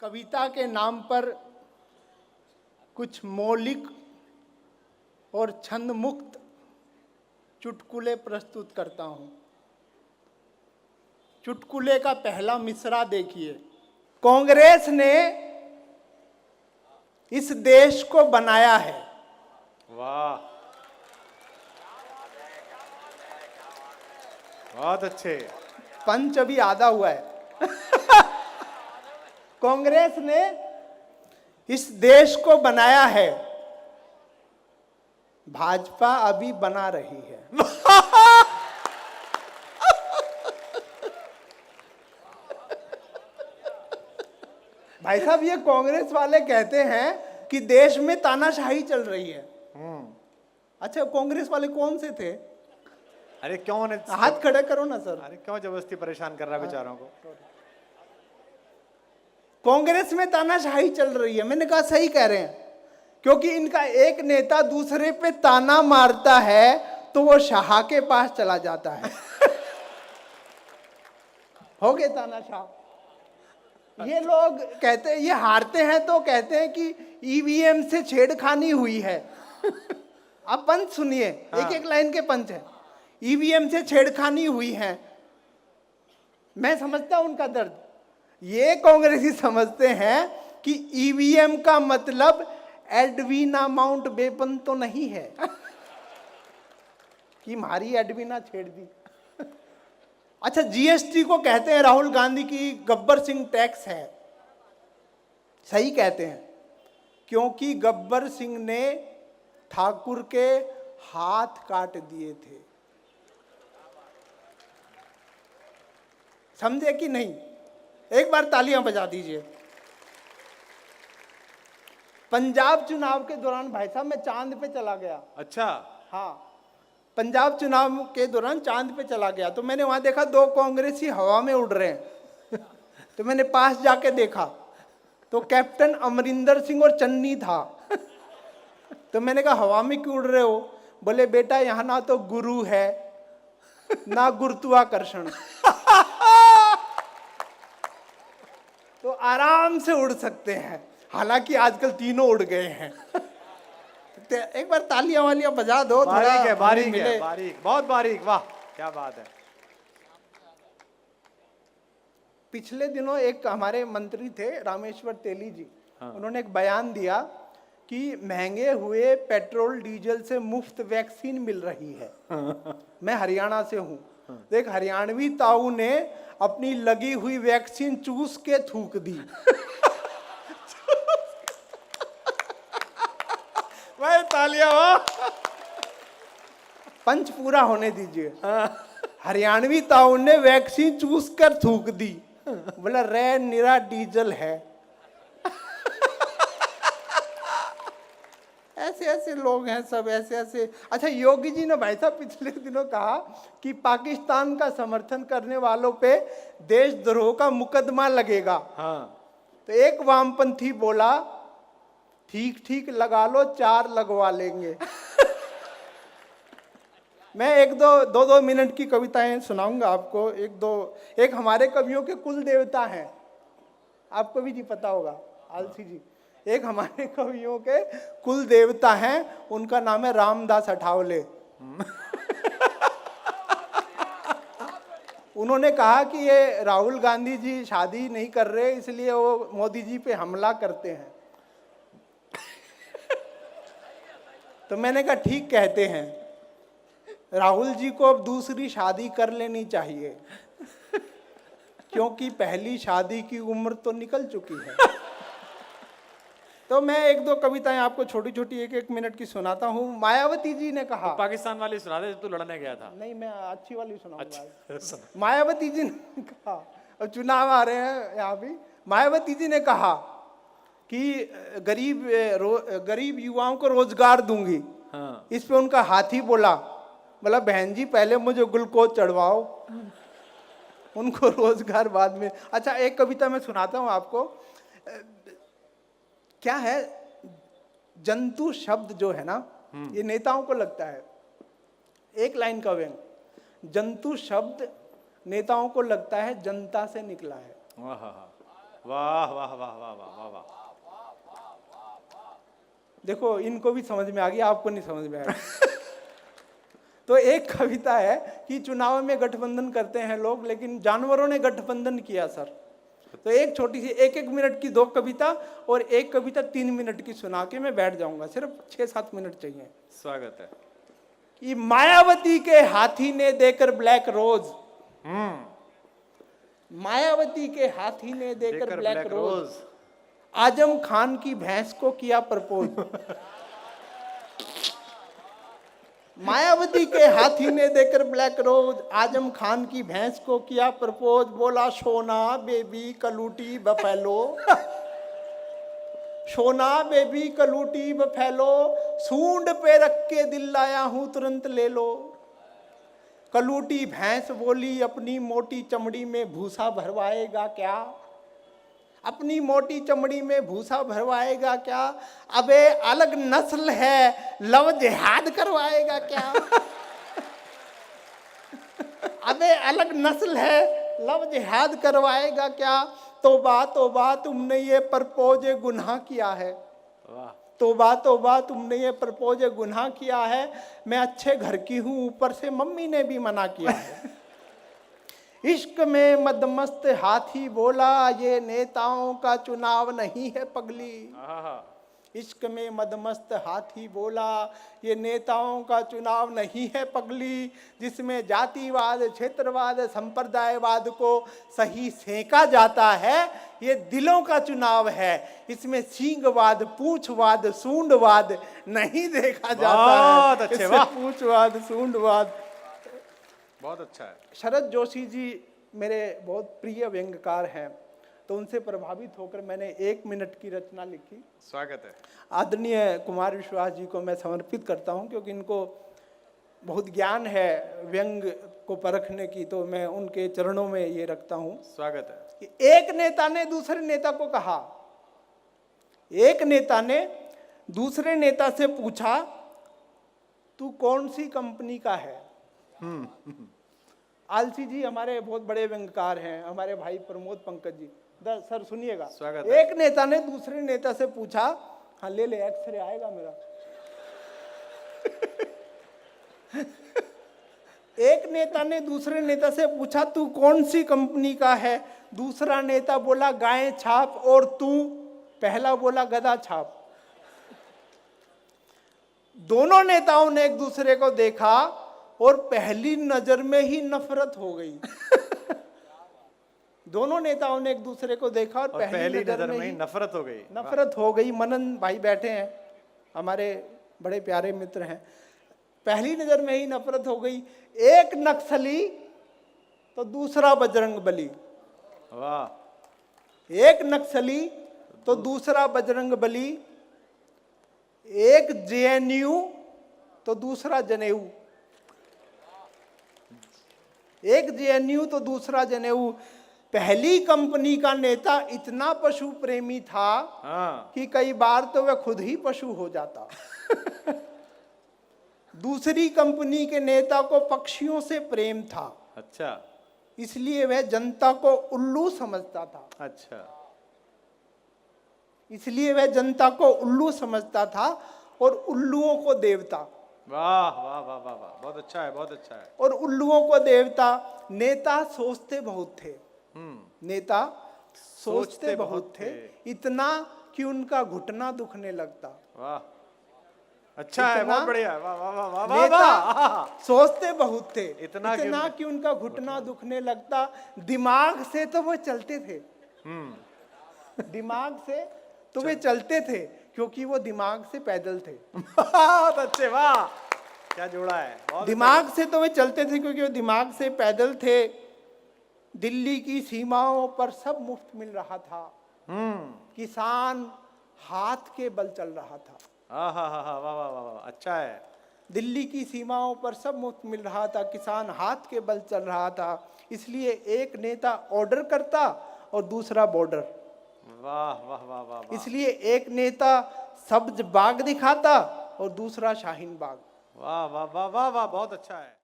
कविता के नाम पर कुछ मौलिक और छंद मुक्त चुटकुले प्रस्तुत करता हूं। चुटकुले का पहला मिसरा देखिए। कांग्रेस ने इस देश को बनाया है। वाह, बहुत अच्छे। पंच अभी आधा हुआ है। कांग्रेस ने इस देश को बनाया है, भाजपा अभी बना रही है। भाई साहब, ये कांग्रेस वाले कहते हैं कि देश में तानाशाही चल रही है। अच्छा, कांग्रेस वाले कौन से थे? अरे क्यों ने हाथ खड़े करो ना सर। अरे क्यों जबरदस्ती परेशान कर रहा है बेचारों को। कांग्रेस में तानाशाही चल रही है। मैंने कहा सही कह रहे हैं, क्योंकि इनका एक नेता दूसरे पे ताना मारता है तो वो शाह के पास चला जाता है। हो गए तानाशाह। ये लोग कहते हैं, ये हारते हैं तो कहते हैं कि ईवीएम से छेड़खानी हुई है। आप पंच सुनिए, एक एक लाइन के पंच है। ईवीएम से छेड़खानी हुई है। मैं समझता हूं उनका दर्द। ये कांग्रेसी समझते हैं कि ईवीएम का मतलब एडवीना माउंट बेपन तो नहीं है कि हमारी एडवीना छेड़ दी। अच्छा, जीएसटी को कहते हैं राहुल गांधी की गब्बर सिंह टैक्स है। सही कहते हैं, क्योंकि गब्बर सिंह ने ठाकुर के हाथ काट दिए थे। समझे कि नहीं? एक बार तालियां बजा दीजिए। पंजाब चुनाव के दौरान भाई साहब मैं चांद पे चला गया। अच्छा, हाँ, पंजाब चुनाव के दौरान चांद पे चला गया तो मैंने वहां देखा दो कांग्रेसी हवा में उड़ रहे हैं। तो मैंने पास जाके देखा तो कैप्टन अमरिंदर सिंह और चन्नी था। तो मैंने कहा हवा में क्यों उड़ रहे हो? बोले बेटा यहाँ ना तो गुरु है ना गुरुत्वाकर्षण, तो आराम से उड़ सकते हैं। हालांकि आजकल तीनों उड़ गए हैं। एक बार तालियां वालियां बजा दो। बारीक है, बारीक है, बारीक, बहुत बारीक। वाह, क्या बात है। पिछले दिनों एक हमारे मंत्री थे रामेश्वर तेली जी। उन्होंने एक बयान दिया कि महंगे हुए पेट्रोल डीजल से मुफ्त वैक्सीन मिल रही है। मैं हरियाणा से हूं। देख, हरियाणवी ताऊ ने अपनी लगी हुई वैक्सीन चूस के थूक दी। भाई तालियां। वाह, पंच पूरा होने दीजिए। हरियाणवी ताऊ ने वैक्सीन चूस कर थूक दी। बोला रे निरा डीजल है। ऐसे ऐसे लोग हैं सब, ऐसे ऐसे। अच्छा, योगी जी ने भाई साहब पिछले दिनों कहा कि पाकिस्तान का समर्थन करने वालों पे देशद्रोह का मुकदमा लगेगा। तो एक वामपंथी बोला ठीक ठीक लगा लो, 4 लगवा लेंगे। मैं एक दो मिनट की कविताएं सुनाऊंगा आपको। एक हमारे कवियों के कुल देवता हैं, आपको भी जी पता होगा, आलसी जी। एक हमारे कवियों के कुल देवता हैं, उनका नाम है रामदास अठावले। उन्होंने कहा कि ये राहुल गांधी जी शादी नहीं कर रहे, इसलिए वो मोदी जी पे हमला करते हैं। तो मैंने कहा ठीक कहते हैं, राहुल जी को अब दूसरी शादी कर लेनी चाहिए, क्योंकि पहली शादी की उम्र तो निकल चुकी है। तो मैं एक दो कविताएं आपको छोटी छोटी एक मिनट की सुनाता हूँ। मायावती जी ने कहा। पाकिस्तान वाली सुना दे, तू लड़ने गया था। नहीं, मैं अच्छी वाली सुनाऊंगा। अच्छा। मायावती जी ने कहा, और चुनाव आ रहे हैं यहाँ भी। मायावती जी ने कहा कि गरीब युवाओं को रोजगार दूंगी। इस पे उनका हाथी बोला बहन जी पहले मुझे ग्लूकोज चढ़वाओ, उनको रोजगार बाद में। अच्छा, एक कविता मैं सुनाता हूँ आपको। क्या है, जंतु शब्द जो है ना, ये नेताओं को लगता है। एक लाइन का व्यंग, जंतु शब्द नेताओं को लगता है जनता से निकला है। वाह वाह वाह वाह वाह वाह। देखो इनको भी समझ में आ गया, आपको नहीं समझ में आया। तो एक कविता है कि चुनाव में गठबंधन करते हैं लोग, लेकिन जानवरों ने गठबंधन किया सर। तो एक छोटी सी 1-1 मिनट की 2 कविता और एक कविता 3 मिनट की सुना के मैं बैठ जाऊंगा, सिर्फ 6-7 मिनट चाहिए। स्वागत है। कि मायावती के हाथी ने देकर ब्लैक रोज, मायावती के हाथी ने देकर ब्लैक रोज, आजम खान की भैंस को किया प्रपोज। मायावती के हाथी ने देकर ब्लैक रोज, आजम खान की भैंस को किया प्रपोज। बोला सोना बेबी कलूटी बफेलो, सोना बेबी कलूटी बफेलो, सूंड पे रख के दिल लाया हूं तुरंत ले लो। कलूटी भैंस बोली अपनी मोटी चमड़ी में भूसा भरवाएगा क्या, अपनी मोटी चमड़ी में भूसा भरवाएगा क्या। अबे अलग नस्ल है लव जिहाद करवाएगा क्या। अबे अलग नस्ल है लव जिहाद करवाएगा क्या। तौबा तौबा तुमने ये प्रपोज गुनाह किया है, वाह तौबा तौबा तुमने ये प्रपोज गुनाह किया है। मैं अच्छे घर की हूं, ऊपर से मम्मी ने भी मना किया है। इश्क में मदमस्त हाथी बोला ये नेताओं का चुनाव नहीं है पगली। इश्क में मदमस्त हाथी बोला ये नेताओं का चुनाव नहीं है पगली, जिसमें जातिवाद क्षेत्रवाद संप्रदायवाद को सही सेका जाता है, ये दिलों का चुनाव है। इसमें सींगवाद पूंछवाद सूंडवाद नहीं देखा जाता बहुत है। अच्छे, इसमें वाह। पूंछवाद सूंडवाद। बहुत अच्छा है। शरद जोशी जी मेरे बहुत प्रिय व्यंग्यकार हैं, तो उनसे प्रभावित होकर मैंने 1 मिनट की रचना लिखी। स्वागत है। आदरणीय कुमार विश्वास जी को मैं समर्पित करता हूं, क्योंकि इनको बहुत ज्ञान है व्यंग को परखने की, तो मैं उनके चरणों में ये रखता हूं। स्वागत है। कि एक नेता ने दूसरे नेता को कहा, एक नेता ने दूसरे नेता से पूछा तू कौन सी कंपनी का है। आलसी जी हमारे बहुत बड़े व्यंग्यकार हैं, हमारे भाई प्रमोद पंकज जी। सर सुनिएगा। स्वागत है। एक नेता ने दूसरे नेता से पूछा, हाँ ले ले एक्सरे आएगा मेरा। एक नेता ने दूसरे नेता से पूछा तू कौन सी कंपनी का है। दूसरा नेता बोला गाय छाप, और तू? पहला बोला गधा छाप। दोनों नेताओं ने एक दूसरे को देखा और पहली नजर में ही नफरत हो गई। दोनों नेताओं ने एक दूसरे को देखा और पहली नजर में ही नफरत हो गई। नफरत हो गई। मनन भाई बैठे हैं, हमारे बड़े प्यारे मित्र हैं। पहली नजर में ही नफरत हो गई। एक नक्सली तो दूसरा बजरंगबली, वाह। एक नक्सली तो दूसरा बजरंगबली, एक जेएनयू तो दूसरा जनेऊ, एक जेएनयू तो दूसरा जनेऊ। पहली कंपनी का नेता इतना पशु प्रेमी था कि कई बार तो वह खुद ही पशु हो जाता। दूसरी कंपनी के नेता को पक्षियों से प्रेम था। अच्छा। इसलिए वह जनता को उल्लू समझता था। अच्छा। इसलिए वह जनता को उल्लू समझता था और उल्लुओं को देवता। वाह वाह वाह वाह वाह, बहुत अच्छा है, बहुत अच्छा है। और उल्लुओं को देवता। नेता सोचते बहुत थे, नेता सोचते बहुत थे, इतना कि उनका घुटना दुखने लगता। वाह, अच्छा है, बहुत बढ़िया है। वाह वाह वाह वाह वाह नेता वाह। सोचते बहुत थे, इतना कि उनका घुटना दुखने लगता। दिमाग से तो वो चलते थे, दिमाग से तो वे चलते थे, क्योंकि वो दिमाग से पैदल थे। बहुत अच्छे, वाह क्या जोड़ा है। बहुत दिमाग से तो वे चलते थे क्योंकि वो दिमाग से पैदल थे। दिल्ली की सीमाओं पर सब मुफ्त मिल रहा था। किसान हाथ के बल चल रहा था। हाँ हाँ हाँ हाँ, वाह वाह वाह वाह, अच्छा है। दिल्ली की सीमाओं पर सब मुफ्त मिल रहा था, किसान हाथ के बल चल रहा था। इसलिए एक नेता ऑर्डर करता और दूसरा बॉर्डर। वाह वाह वाह वाह वाह। इसलिए एक नेता सब्ज बाग दिखाता और दूसरा शाहीन बाग। वाह वाह वाह वाह वाह, बहुत अच्छा है।